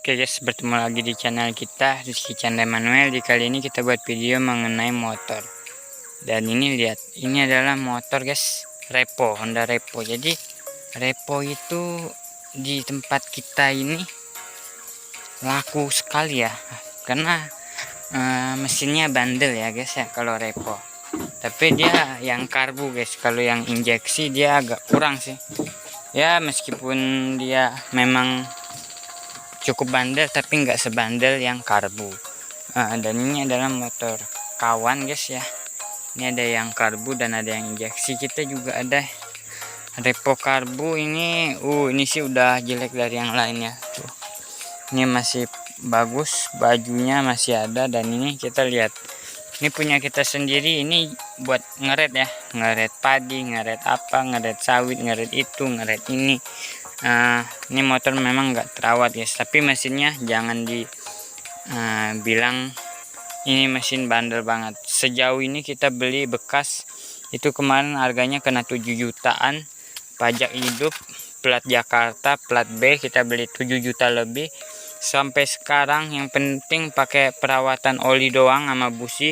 Oke guys, bertemu lagi di channel kita Rizky Chandra Manuel. Di kali ini kita buat video mengenai motor. Dan ini lihat, ini adalah motor guys, Repo, Honda Repo. Jadi Repo itu di tempat kita ini laku sekali ya, karena mesinnya bandel ya guys ya kalau Repo. Tapi dia yang karbu guys, kalau yang injeksi dia agak kurang sih. Ya meskipun dia memang cukup bandel tapi nggak sebandel yang karbu. Dan ini adalah motor kawan guys ya, ini ada yang karbu dan ada yang injeksi. Kita juga ada Repo karbu ini. Ini sih udah jelek dari yang lainnya tuh, ini masih bagus, bajunya masih ada. Dan ini kita lihat, ini punya kita sendiri, ini buat ngeret ya, ngeret padi, ngeret apa, ngeret sawit, ngeret itu, ngeret ini. Ini motor memang nggak terawat guys, tapi mesinnya jangan bilang ini mesin bandel banget. Sejauh ini kita beli bekas itu kemarin harganya kena 7 jutaan, pajak hidup, plat Jakarta, plat B, kita beli 7 juta lebih. Sampai sekarang yang penting pakai perawatan oli doang sama busi.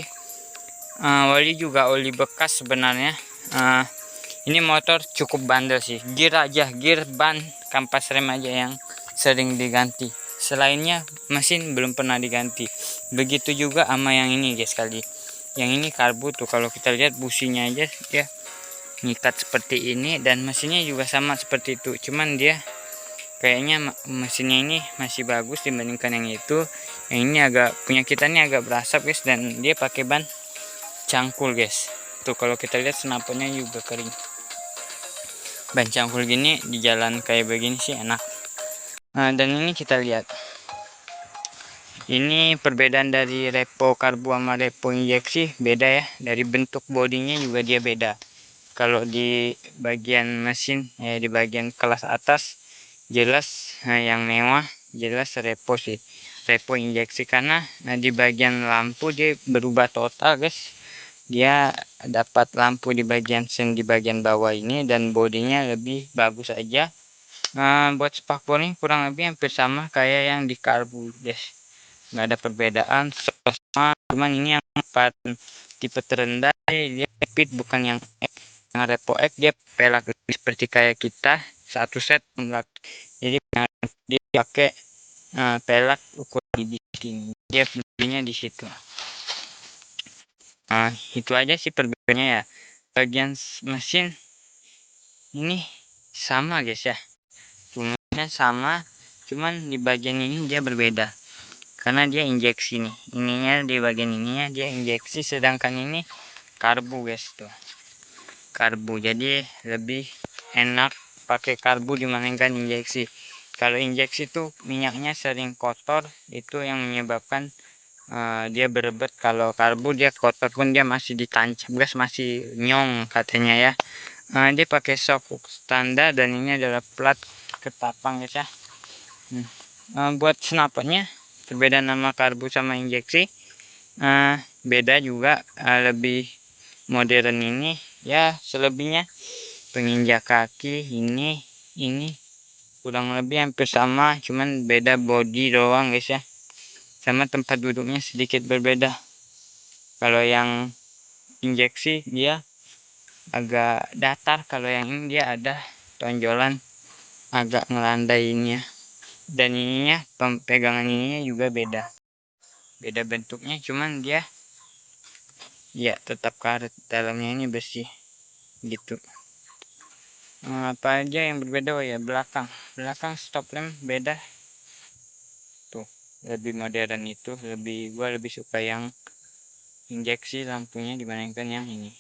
Oli juga oli bekas sebenarnya. Ini motor cukup bandel sih, gear aja, gear, ban, kampas rem aja yang sering diganti. Selainnya mesin belum pernah diganti. Begitu juga sama yang ini guys kali. Yang ini karbu tuh, kalau kita lihat businya aja ya ngikat seperti ini, dan mesinnya juga sama seperti itu. Cuman dia kayaknya mesinnya ini masih bagus dibandingkan yang itu. Yang ini agak, punya kita ini agak berasap guys, dan dia pakai ban cangkul guys. Tuh kalau kita lihat senapannya juga kering. Ban cangkul gini di jalan kayak begini sih enak. Dan ini kita lihat, ini perbedaan dari Repo karbu sama Repo injeksi beda ya. Dari bentuk bodinya juga dia beda. Kalau di bagian mesin ya, di bagian kelas atas jelas yang mewah, jelas Repo sih, Repo injeksi. Karena di bagian lampu dia berubah total guys. Dia dapat lampu di bagian sen di bagian bawah ini, dan bodinya lebih bagus aja. Buat spakbornya kurang lebih hampir sama kayak yang di karbu guys, nggak ada perbedaan sama. Cuman ini yang tipe terendah dia speed, bukan yang Repo X dia pelak seperti kayak kita satu set. Jadi dia pakai pelak ukuran di sini, dia belinya di situ. Itu aja sih perbedaannya ya. Bagian mesin ini sama guys ya, cumanya sama, cuman di bagian ini dia berbeda karena dia injeksi nih. Ininya di bagian ininya dia injeksi, sedangkan ini karbu guys tuh, karbu. Jadi lebih enak pakai karbu dibandingkan injeksi. Kalau injeksi tuh minyaknya sering kotor, itu yang menyebabkan dia berebet. Kalau karbu dia kotor pun dia masih ditancap gas, masih nyong katanya ya. Dia pakai shock standar, dan ini adalah plat ketapang guys ya. Buat senapannya perbedaan nama karbu sama injeksi beda juga. Lebih modern ini ya, selebihnya penginjak kaki ini kurang lebih hampir sama, cuman beda body doang guys ya, sama tempat duduknya sedikit berbeda. Kalau yang injeksi dia agak datar, kalau yang ini dia ada tonjolan agak ngelandainya. Dan ininya, pegangan ininya juga beda bentuknya, cuman dia ya tetap karet, dalamnya ini bersih gitu. Apa aja yang berbeda? Oh ya, belakang stop lamp beda tuh, lebih modern. Itu gua lebih suka yang injeksi lampunya dibandingkan yang ini.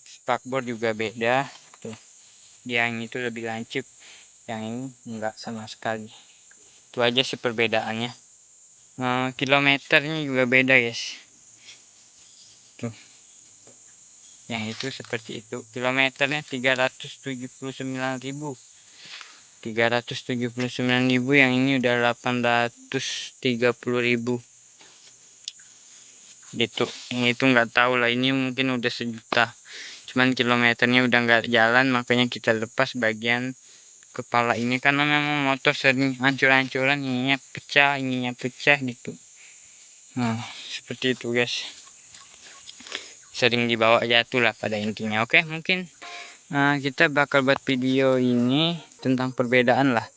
Spakbor juga beda tuh, yang itu lebih lancip, yang ini enggak sama sekali. Itu aja sih perbedaannya. Kilometernya juga beda guys tuh, yang itu seperti itu, kilometernya 379.000, yang ini udah 830.000 gitu. Ini tuh nggak tahu lah, ini mungkin udah 1 juta, cuman kilometernya udah nggak jalan, makanya kita lepas bagian kepala ini, karena memang motor sering hancur-hancuran, ininya pecah gitu. Nah, seperti itu guys, sering dibawa jatuh lah pada intinya. Oke, mungkin kita bakal buat video ini tentang perbedaan lah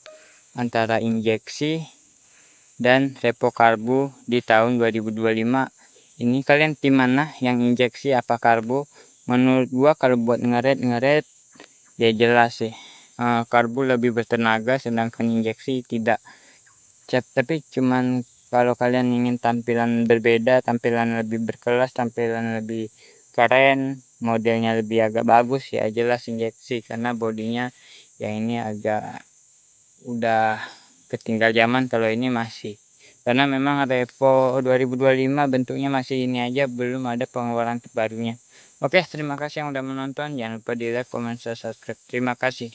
antara injeksi dan repo karbu di tahun 2025 ini. Kalian tim mana, yang injeksi apa karbu? Menurut gua kalau buat ngeret ya jelas sih, karbu lebih bertenaga sedangkan injeksi tidak. Tapi cuman kalau kalian ingin tampilan berbeda, tampilan lebih berkelas, tampilan lebih keren, modelnya lebih agak bagus, ya jelas injeksi, karena bodinya ya ini agak udah ketinggal zaman. Kalau ini masih, karena memang Revo 2025 bentuknya masih ini aja, belum ada pengeluaran terbarunya. Oke, terima kasih yang udah menonton, jangan lupa di like, comment, subscribe. Terima kasih.